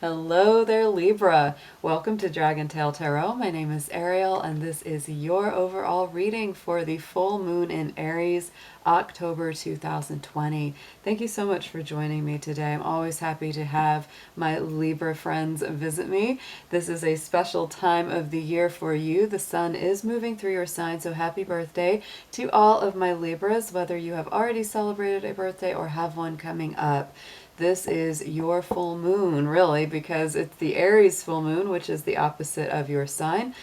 Hello there, Libra. Welcome to Dragon Tail Tarot. My name is Ariel, and this is your overall reading for the full moon in Aries, October 2020. Thank you so much for joining me today. I'm always happy to have my Libra friends visit me. This is a special time of the year for you. The sun is moving through your sign, so happy birthday to all of my Libras, whether you have already celebrated a birthday or have one coming up. This is your full moon, really, because it's the Aries full moon, which is the opposite of your sign.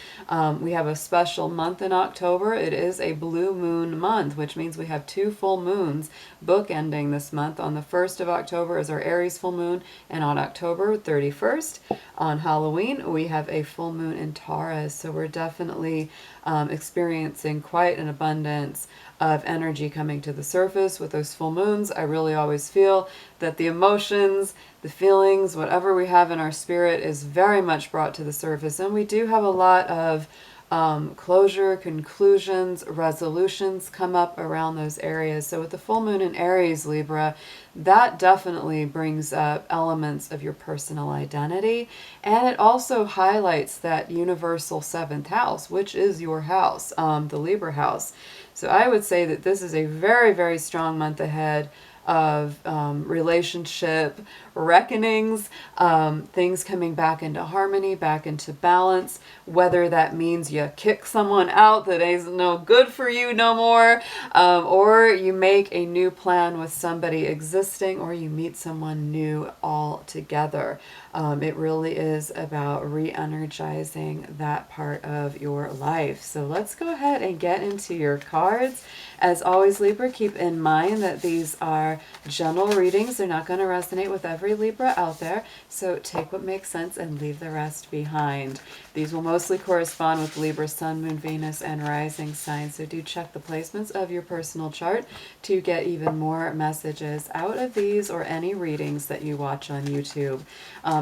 We have a special month in October. It is a blue moon month, which means we have two full moons bookending this month. On the 1st of October is our Aries full moon, and on October 31st, on Halloween, we have a full moon in Taurus. So we're definitely experiencing quite an abundance of energy coming to the surface with those full moons. I really always feel that the emotions, the feelings, whatever we have in our spirit is very much brought to the surface. And we do have a lot of closure, conclusions, resolutions come up around those areas. So with the full moon in Aries, Libra, that definitely brings up elements of your personal identity. And it also highlights that universal seventh house, which is your house, the Libra house. So I would say that this is a very, very strong month ahead of relationship reckonings, things coming back into harmony, back into balance, whether that means you kick someone out that isn't no good for you no more, or you make a new plan with somebody existing, or you meet someone new altogether. It really is about re-energizing that part of your life. So let's go ahead and get into your cards. As always, Libra, keep in mind that these are general readings. They're not going to resonate with every Libra out there, so take what makes sense and leave the rest behind. These will mostly correspond with Libra, Sun, Moon, Venus, and rising signs, so do check the placements of your personal chart to get even more messages out of these or any readings that you watch on YouTube.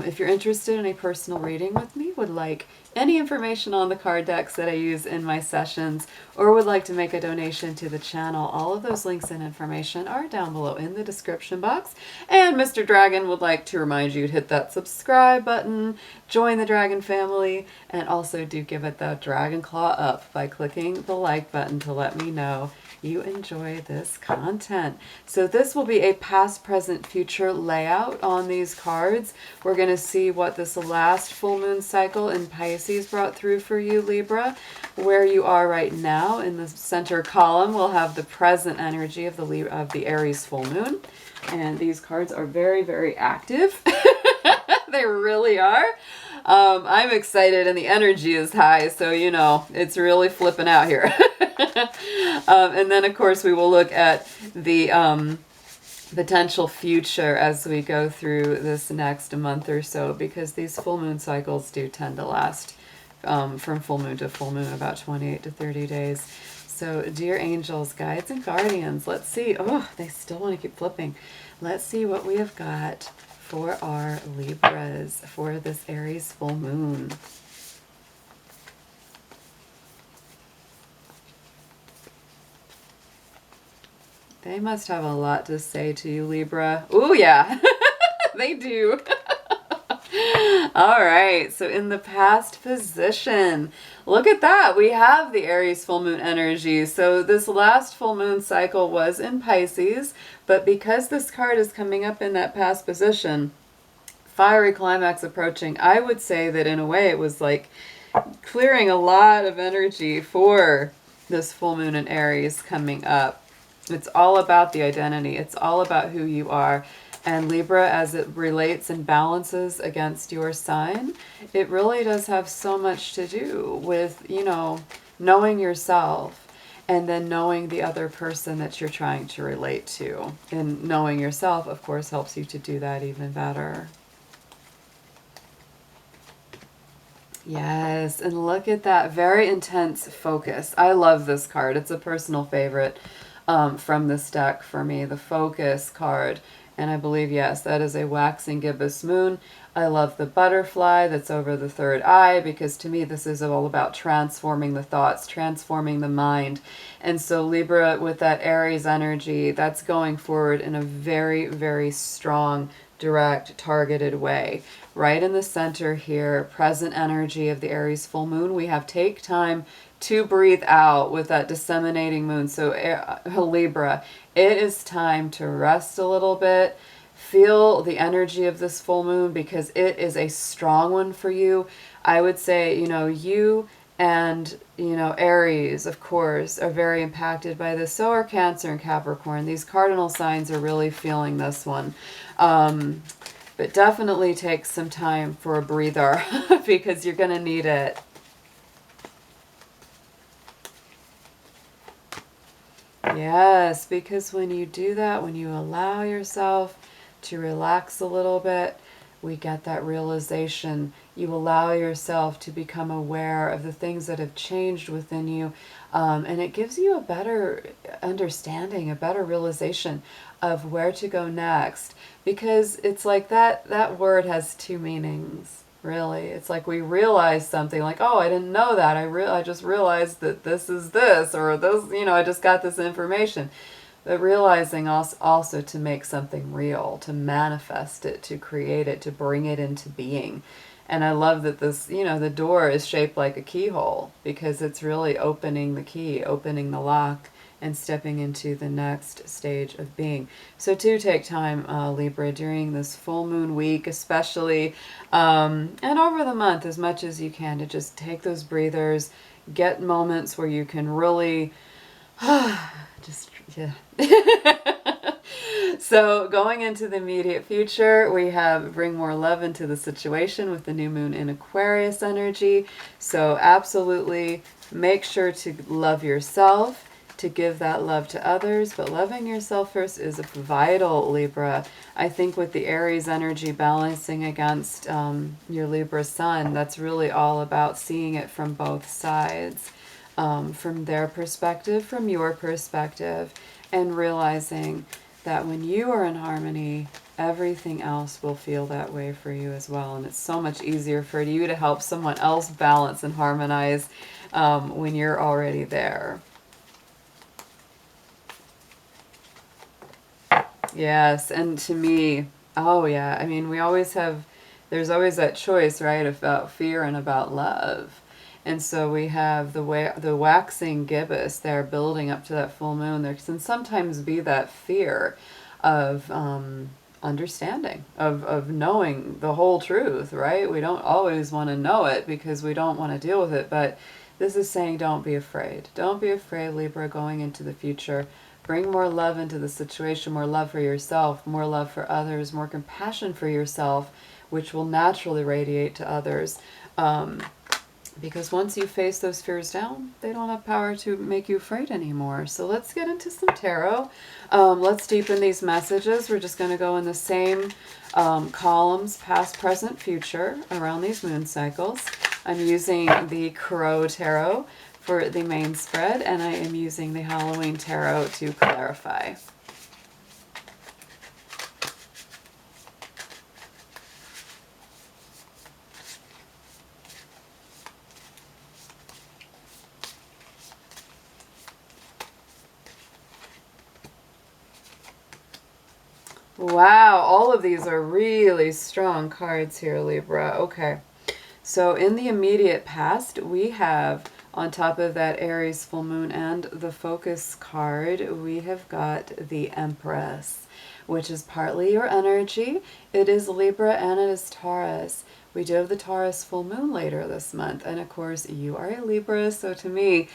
If you're interested in a personal reading with me, would like any information on the card decks that I use in my sessions, or would like to make a donation to the channel, all of those links and information are down below in the description box. And Mr. Dragon would like to remind you to hit that subscribe button, join the Dragon family, and also do give it that Dragon Claw up by clicking the like button to let me know you enjoy this content. So this will be a past, present, future layout on these cards. We're going to see what this last full moon cycle in Pisces brought through for you, Libra. Where you are right now in the center column, we'll have the present energy of the Aries full moon. And these cards are very, very active. They really are. I'm excited and the energy is high, so you know, it's really flipping out here. And then, of course, we will look at the potential future as we go through this next month or so, because these full moon cycles do tend to last from full moon to full moon about 28 to 30 days. So, dear angels, guides, and guardians, let's see. Oh, they still want to keep flipping. Let's see what we have got for our Libras for this Aries full moon. They must have a lot to say to you, Libra. Ooh, yeah, they do. All right, so in the past position, look at that. We have the Aries full moon energy. So this last full moon cycle was in Pisces, but because this card is coming up in that past position, fiery climax approaching, I would say that in a way it was like clearing a lot of energy for this full moon in Aries coming up. It's all about the identity. It's all about who you are. And Libra, as it relates and balances against your sign, it really does have so much to do with, you know, knowing yourself and then knowing the other person that you're trying to relate to. And knowing yourself, of course, helps you to do that even better. Yes, and look at that very intense focus. I love this card. It's a personal favorite from this deck for me, the focus card. And I believe, yes, that is a waxing gibbous moon. I love the butterfly that's over the third eye, because to me this is all about transforming the thoughts, transforming the mind. And so Libra, with that Aries energy, that's going forward in a very, very strong direct, targeted way. Right in the center here, present energy of the Aries full moon, we have take time to breathe out with that disseminating moon. So Libra, it is time to rest a little bit. Feel the energy of this full moon because it is a strong one for you. I would say, you know, you and, you know, Aries, of course, are very impacted by this. So are Cancer and Capricorn. These cardinal signs are really feeling this one. But definitely take some time for a breather because you're going to need it. Yes, because when you do that, when you allow yourself to relax a little bit, we get that realization. You allow yourself to become aware of the things that have changed within you. And it gives you a better understanding, a better realization of where to go next. Because it's like that word has two meanings, really. It's like we realize something like, oh, I didn't know that. I just realized that this is this, or this, you know, I just got this information. But realizing also to make something real, to manifest it, to create it, to bring it into being. And I love that this, you know, the door is shaped like a keyhole because it's really opening the key, opening the lock, and stepping into the next stage of being. So to take time, Libra, during this full moon week especially, and over the month as much as you can, to just take those breathers, get moments where you can really just, yeah. So going into the immediate future, we have bring more love into the situation with the new moon in Aquarius energy. So absolutely make sure to love yourself, to give that love to others, but loving yourself first is vital, Libra. I think with the Aries energy balancing against your Libra sun, that's really all about seeing it from both sides, from their perspective, from your perspective, and realizing that when you are in harmony, everything else will feel that way for you as well. And it's so much easier for you to help someone else balance and harmonize when you're already there. Yes, and to me, oh yeah, I mean, we always have, there's always that choice, right, about fear and about love. And so we have the waxing gibbous there building up to that full moon. There can sometimes be that fear of understanding, of knowing the whole truth, right? We don't always want to know it because we don't want to deal with it. But this is saying don't be afraid. Don't be afraid, Libra, going into the future. Bring more love into the situation, more love for yourself, more love for others, more compassion for yourself, which will naturally radiate to others. Because once you face those fears down, they don't have power to make you afraid anymore. So let's get into some tarot. Let's deepen these messages. We're just going to go in the same columns, past, present, future, around these moon cycles. I'm using the Crow Tarot for the main spread, and I am using the Halloween Tarot to clarify. Wow, all of these are really strong cards here, Libra. Okay, so in the immediate past, we have, on top of that Aries full moon and the focus card, we have got the Empress, which is partly your energy. It is Libra and it is Taurus. We do have the Taurus full moon later this month, and of course, you are a Libra, so to me,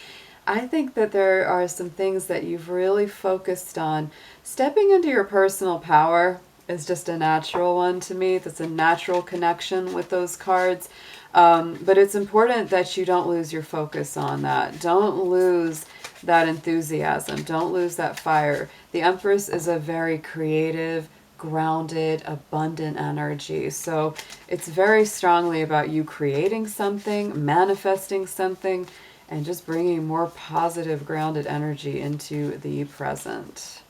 I think that there are some things that you've really focused on. Stepping into your personal power is just a natural one to me. That's a natural connection with those cards. But it's important that you don't lose your focus on that. Don't lose that enthusiasm. Don't lose that fire. The Empress is a very creative, grounded, abundant energy. So it's very strongly about you creating something, manifesting something, and just bringing more positive, grounded energy into the present.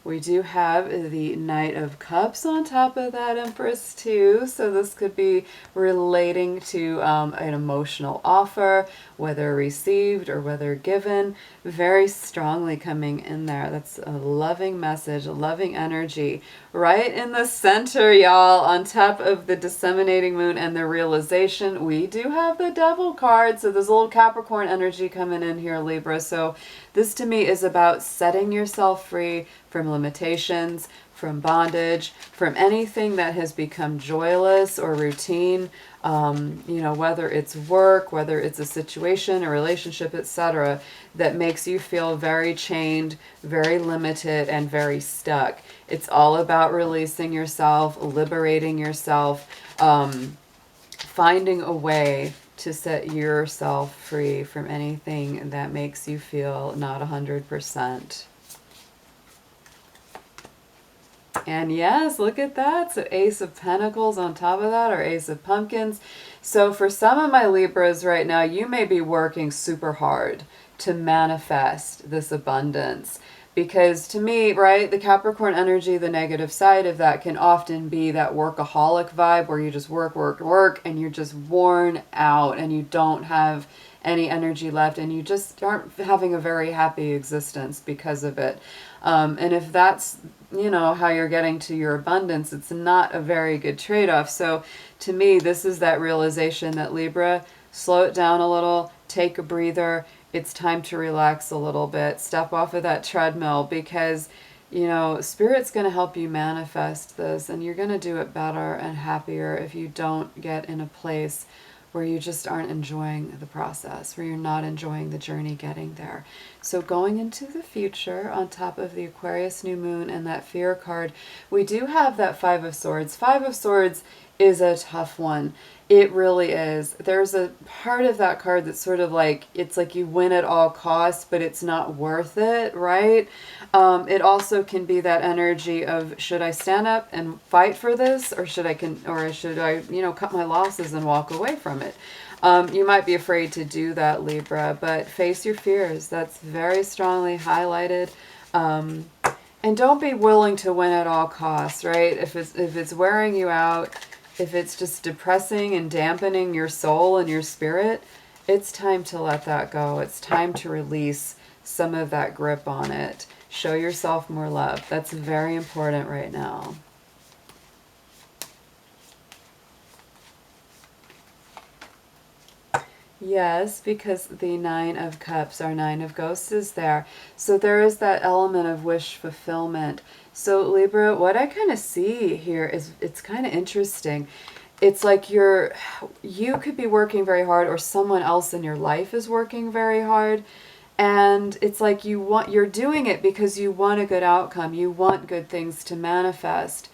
We do have the Knight of Cups on top of that Empress too. So this could be relating to an emotional offer, whether received or whether given, very strongly coming in there. That's a loving message, a loving energy. Right in the center, y'all, on top of the disseminating moon and the realization, we do have the Devil card. So there's a little Capricorn energy coming in here, Libra. So this to me is about setting yourself free from limitations, from bondage, from anything that has become joyless or routine, you know, whether it's work, whether it's a situation, a relationship, etc., that makes you feel very chained, very limited, and very stuck. It's all about releasing yourself, liberating yourself, finding a way to set yourself free from anything that makes you feel not 100%. And yes, look at that. So Ace of Pentacles on top of that, or Ace of Pumpkins. So for some of my Libras right now, you may be working super hard to manifest this abundance. Because to me, right, the Capricorn energy, the negative side of that can often be that workaholic vibe where you just work, work, work, and you're just worn out and you don't have any energy left and you just aren't having a very happy existence because of it. And if that's, you know, how you're getting to your abundance, it's not a very good trade-off. So to me, this is that realization that Libra, slow it down a little, take a breather. It's time to relax a little bit, step off of that treadmill, because, you know, Spirit's going to help you manifest this, and you're going to do it better and happier if you don't get in a place where you just aren't enjoying the process, where you're not enjoying the journey getting there. So going into the future, on top of the Aquarius new moon and that fear card, we do have that Five of Swords. Five of Swords is a tough one. It really is. There's a part of that card that's sort of like, it's like you win at all costs, but it's not worth it, right? It also can be that energy of, should I stand up and fight for this, or should I, you know, cut my losses and walk away from it? You might be afraid to do that, Libra, but face your fears. That's very strongly highlighted. And don't be willing to win at all costs, right? If it's wearing you out, if it's just depressing and dampening your soul and your spirit, it's time to let that go. It's time to release some of that grip on it. Show yourself more love. That's very important right now. Yes, because the Nine of Cups, our Nine of Ghosts, is there. So there is that element of wish fulfillment. So Libra, what I kind of see here is, it's kind of interesting. It's like you could be working very hard, or someone else in your life is working very hard. And it's like you're doing it because you want a good outcome. You want good things to manifest.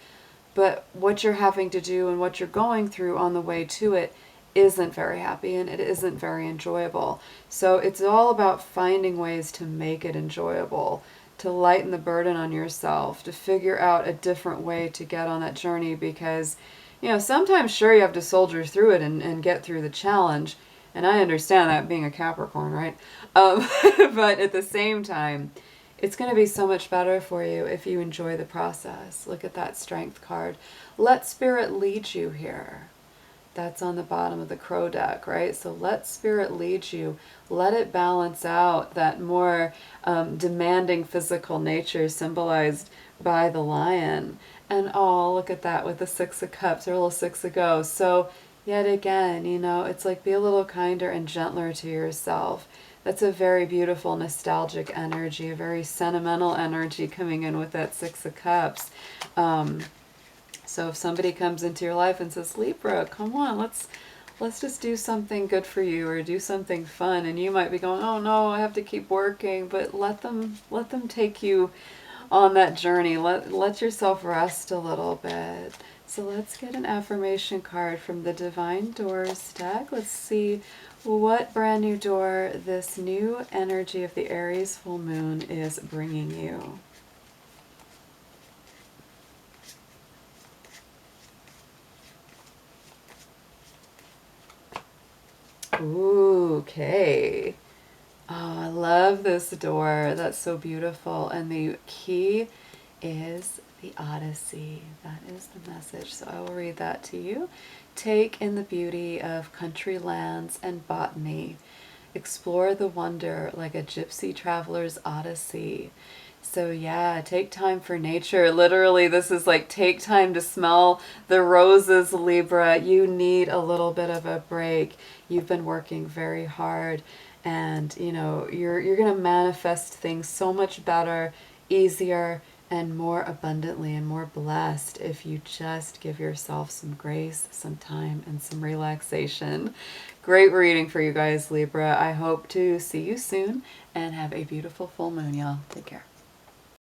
But what you're having to do and what you're going through on the way to it isn't very happy, and it isn't very enjoyable. So it's all about finding ways to make it enjoyable, to lighten the burden on yourself, to figure out a different way to get on that journey, because, you know, sometimes sure you have to soldier through it and get through the challenge, and I understand that being a Capricorn, right? But at the same time, it's going to be so much better for you if you enjoy the process. Look at that Strength card. Let Spirit lead you here. That's on the bottom of the Crow deck, right? So let Spirit lead you. Let it balance out that more demanding physical nature symbolized by the lion. And oh, look at that with the Six of Cups, or a little Six of Ghosts. So yet again, you know, it's like, be a little kinder and gentler to yourself. That's a very beautiful nostalgic energy, a very sentimental energy coming in with that Six of Cups. So if somebody comes into your life and says, Libra, come on, let's just do something good for you, or do something fun, and you might be going, oh no, I have to keep working, but let them take you on that journey. Let yourself rest a little bit. So let's get an affirmation card from the Divine Doors deck. Let's see what brand new door this new energy of the Aries full moon is bringing you. Ooh, okay. Oh, I love this door. That's so beautiful. And the key is the Odyssey. That is the message. So I will read that to you. Take in the beauty of country lands and botany. Explore the wonder like a gypsy traveler's odyssey. So yeah, take time for nature. Literally, this is like take time to smell the roses, Libra. You need a little bit of a break. You've been working very hard, and you know, you're going to manifest things so much better, easier, and more abundantly and more blessed if you just give yourself some grace, some time, and some relaxation. Great reading for you guys, Libra. I hope to see you soon and have a beautiful full moon, y'all. Take care.